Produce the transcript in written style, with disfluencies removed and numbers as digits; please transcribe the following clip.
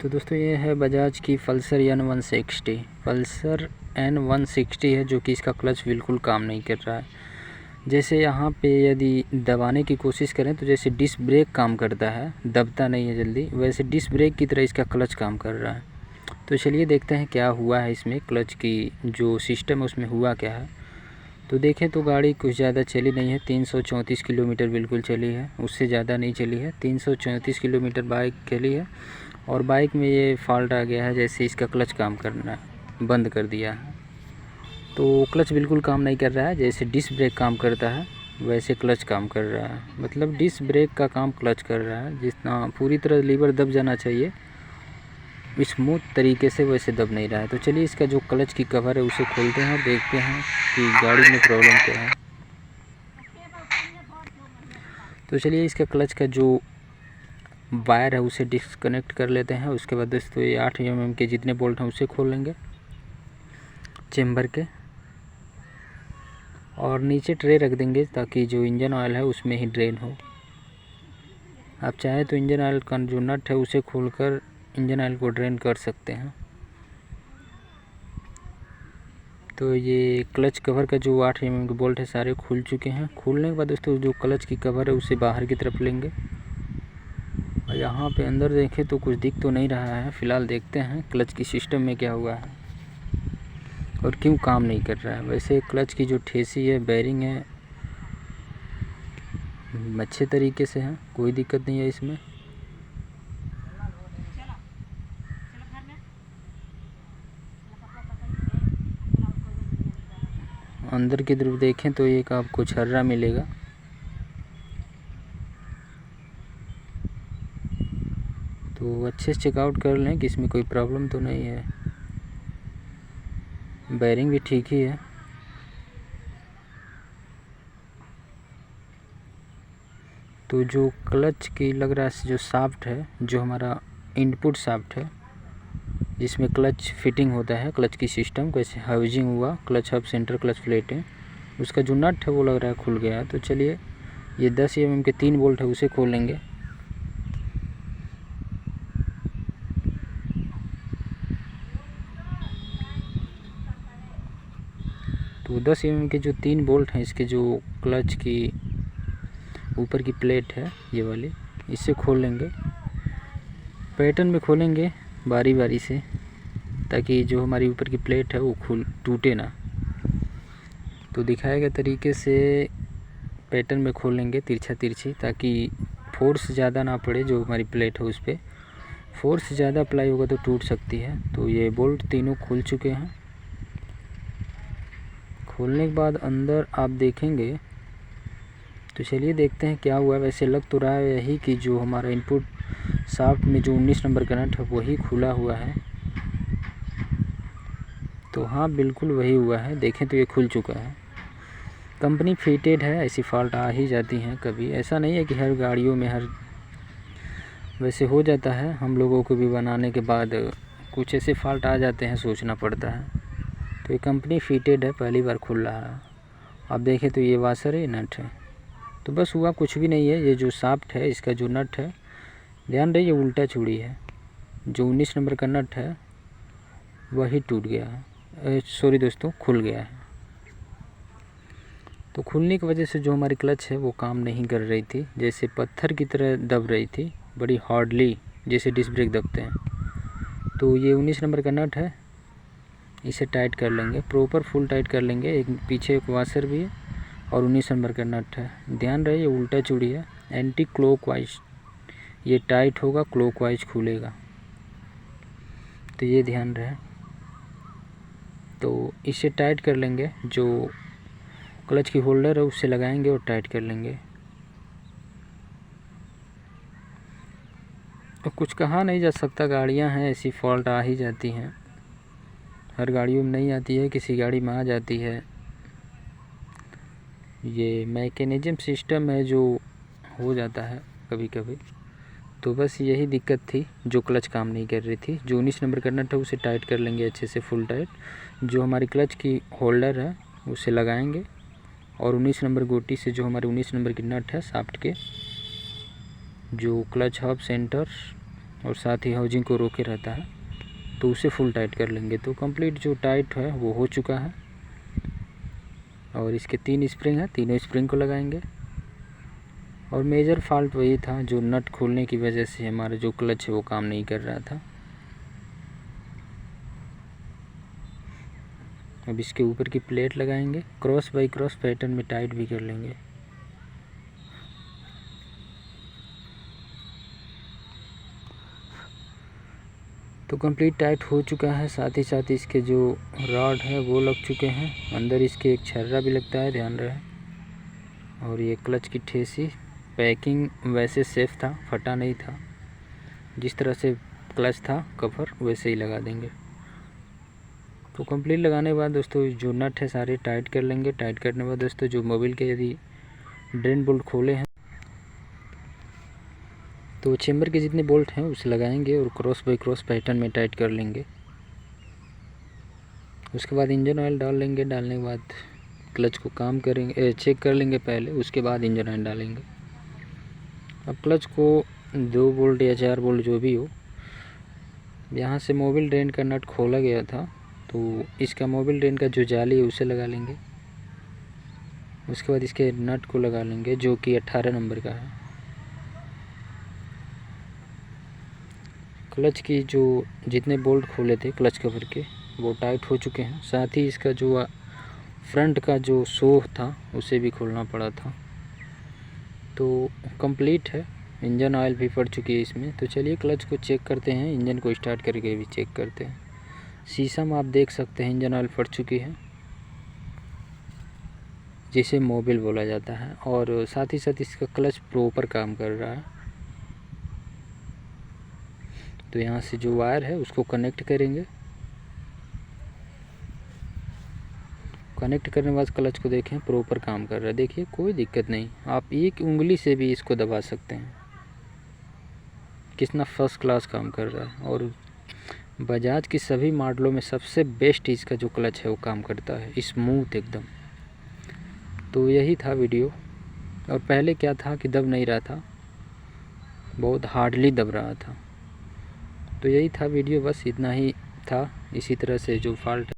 तो दोस्तों ये है बजाज की पल्सर N160। पल्सर N160 है जो कि इसका क्लच बिल्कुल काम नहीं कर रहा है। जैसे यहाँ पे यदि दबाने की कोशिश करें तो जैसे डिस्क ब्रेक काम करता है, दबता नहीं है जल्दी, वैसे डिस्क ब्रेक की तरह इसका क्लच काम कर रहा है। तो चलिए देखते हैं क्या हुआ है इसमें, क्लच की जो सिस्टम है उसमें हुआ क्या है। तो देखें तो गाड़ी कुछ ज़्यादा चली नहीं है, 334 किलोमीटर बिल्कुल चली है, उससे ज़्यादा नहीं चली है। 334 किलोमीटर बाइक चली है और बाइक में ये फॉल्ट आ गया है, जैसे इसका क्लच काम करना बंद कर दिया है। तो क्लच बिल्कुल काम नहीं कर रहा है, जैसे डिस्क ब्रेक काम करता है वैसे क्लच काम कर रहा है। मतलब डिस्क ब्रेक का काम क्लच कर रहा है, जितना पूरी तरह लीवर दब जाना चाहिए स्मूथ तरीके से वैसे दब नहीं रहा है। तो चलिए इसका जो क्लच की कवर है उसे खोलते हैं और देखते हैं कि गाड़ी में प्रॉब्लम क्या है। तो चलिए इसका क्लच का जो वायर है उसे डिस्कनेक्ट कर लेते हैं। उसके बाद दोस्तों ये 8 mm के जितने बोल्ट हैं उसे खोल लेंगे चेम्बर के, और नीचे ट्रे रख देंगे ताकि जो इंजन ऑयल है उसमें ही ड्रेन हो। आप चाहे तो इंजन ऑयल का जो नट है उसे खोलकर इंजन ऑयल को ड्रेन कर सकते हैं। तो ये क्लच कवर का जो 8 mm के बोल्ट है सारे खुल चुके हैं। खोलने के बाद दोस्तों जो क्लच की कवर है उसे बाहर की तरफ लेंगे और यहाँ पे अंदर देखें तो कुछ दिख तो नहीं रहा है। फ़िलहाल देखते हैं क्लच की सिस्टम में क्या हुआ है और क्यों काम नहीं कर रहा है। वैसे क्लच की जो ठेसी है, बेरिंग है, अच्छे तरीके से है, कोई दिक्कत नहीं है इसमें। अंदर की तरफ देखें तो एक आपको छर्रा मिलेगा। तो अच्छे से चेकआउट कर लें कि इसमें कोई प्रॉब्लम तो नहीं है। बेरिंग भी ठीक ही है। तो जो क्लच की लग रहा है जो शाफ्ट है, जो हमारा इनपुट शाफ्ट है जिसमें क्लच फिटिंग होता है, क्लच की सिस्टम कैसे हाउजिंग हुआ, clutch hub, centre clutch plate है, उसका जो नट है वो लग रहा है खुल गया है। तो चलिए ये 10 mm के 3 बोल्ट है उसे खोलेंगे। तो 10 mm के जो 3 बोल्ट हैं, इसके जो क्लच की ऊपर की प्लेट है ये वाली, इसे खोल लेंगे। पैटर्न में खोलेंगे बारी बारी से ताकि जो हमारी ऊपर की प्लेट है वो टूटे ना। तो दिखाए गए तरीके से पैटर्न में खोलेंगे तिरछा तिरछी, ताकि फोर्स ज़्यादा ना पड़े। जो हमारी प्लेट है उस पर फोर्स ज़्यादा अप्लाई होगा तो टूट सकती है। तो ये बोल्ट तीनों खुल चुके हैं। खोलने के बाद अंदर आप देखेंगे तो चलिए देखते हैं क्या हुआ। वैसे लग तो रहा है यही कि जो हमारा इनपुट शाफ्ट में जो 19 नंबर का नट है वही खुला हुआ है। तो हाँ, बिल्कुल वही हुआ है। देखें तो ये खुल चुका है। कंपनी फिटेड है, ऐसी फॉल्ट आ ही जाती हैं कभी। ऐसा नहीं है कि हर गाड़ियों में हर वैसे हो जाता है। हम लोगों को भी बनाने के बाद कुछ ऐसे फॉल्ट आ जाते हैं, सोचना पड़ता है। तो ये कंपनी फिटेड है, पहली बार खुल रहा है। आप देखें तो ये वाशर है, नट है। तो बस हुआ कुछ भी नहीं है। ये जो शाफ्ट है इसका जो नट है, ध्यान रहे ये उल्टा चूड़ी है। जो 19 नंबर का नट है वही टूट गया है, सॉरी दोस्तों, खुल गया है। तो खुलने की वजह से जो हमारी क्लच है वो काम नहीं कर रही थी, जैसे पत्थर की तरह दब रही थी, बड़ी हार्डली, जैसे डिस्क ब्रेक दबते हैं। तो ये 19 नंबर का नट है, इसे टाइट कर लेंगे, प्रॉपर फुल टाइट कर लेंगे। एक पीछे एक वाशर भी है और 19 नंबर का नट है। ध्यान रहे ये उल्टा चूड़ी है, एंटी क्लॉकवाइज ये टाइट होगा, क्लॉकवाइज खुलेगा, तो ये ध्यान रहे। तो इसे टाइट कर लेंगे, जो क्लच की होल्डर है उससे लगाएंगे और टाइट कर लेंगे। तो कुछ कहा नहीं जा सकता, गाड़ियां हैं ऐसी फॉल्ट आ ही जाती हैं। हर गाड़ियों में नहीं आती है, किसी गाड़ी में आ जाती है। ये मैकेनिज्म सिस्टम है जो हो जाता है कभी कभी। तो बस यही दिक्कत थी, जो क्लच काम नहीं कर रही थी। जो 19 नंबर का नट है उसे टाइट कर लेंगे अच्छे से, फुल टाइट। जो हमारी क्लच की होल्डर है उसे लगाएंगे और 19 नंबर गोटी से जो हमारे 19 नंबर की नट है शाफ्ट के, जो क्लच हब, सेंटर और साथ ही हाउजिंग को रोके रहता है, तो उसे फुल टाइट कर लेंगे। तो कंप्लीट जो टाइट है वो हो चुका है। और इसके 3 स्प्रिंग है, तीनों स्प्रिंग को लगाएंगे। और मेजर फॉल्ट वही था जो नट खोलने की वजह से हमारा जो क्लच है वो काम नहीं कर रहा था। अब इसके ऊपर की प्लेट लगाएंगे, क्रॉस बाई क्रॉस पैटर्न में टाइट भी कर लेंगे। तो कंप्लीट टाइट हो चुका है। साथ ही साथ इसके जो रॉड है वो लग चुके हैं। अंदर इसके एक छर्रा भी लगता है, ध्यान रहे। और ये क्लच की ठेसी पैकिंग वैसे सेफ था, फटा नहीं था। जिस तरह से क्लच था कवर वैसे ही लगा देंगे। तो कंप्लीट लगाने के बाद दोस्तों जो नट है सारे टाइट कर लेंगे। टाइट करने के बाद दोस्तों जो मोबिल के यदि ड्रेन बोल्ट खोले हैं तो चेम्बर के जितने बोल्ट हैं उसे लगाएंगे और क्रॉस बाई क्रॉस पैटर्न में टाइट कर लेंगे। उसके बाद इंजन ऑयल डाल लेंगे। डालने के बाद क्लच को काम करेंगे, चेक कर लेंगे पहले, उसके बाद इंजन ऑयल डालेंगे। अब क्लच को 2 बोल्ट या 4 बोल्ट जो भी हो, यहाँ से मोबिल ड्रेन का नट खोला गया था तो इसका मोबिल ड्रेन का जो जाली है उसे लगा लेंगे। उसके बाद इसके नट को लगा लेंगे जो कि 18 नंबर का है। क्लच की जो जितने बोल्ट खोले थे क्लच कवर के वो टाइट हो चुके हैं। साथ ही इसका जो फ्रंट का जो शो था उसे भी खोलना पड़ा था। तो कंप्लीट है। इंजन ऑयल भी पड़ चुकी है इसमें। तो चलिए क्लच को चेक करते हैं, इंजन को स्टार्ट करके भी चेक करते हैं। शीशा में आप देख सकते हैं इंजन ऑयल पड़ चुकी है, जिसे मोबिल बोला जाता है। और साथ ही साथ इसका क्लच प्रॉपर काम कर रहा है। तो यहाँ से जो वायर है उसको कनेक्ट करेंगे। कनेक्ट करने के बाद क्लच को देखें प्रॉपर काम कर रहा है। देखिए कोई दिक्कत नहीं, आप एक उंगली से भी इसको दबा सकते हैं। कितना फर्स्ट क्लास काम कर रहा है। और बजाज की सभी मॉडलों में सबसे बेस्ट इसका जो क्लच है वो काम करता है, स्मूथ एकदम। तो यही था वीडियो। और पहले क्या था कि दब नहीं रहा था, बहुत हार्डली दब रहा था। तो यही था वीडियो, बस इतना ही था। इसी तरह से जो फॉल्ट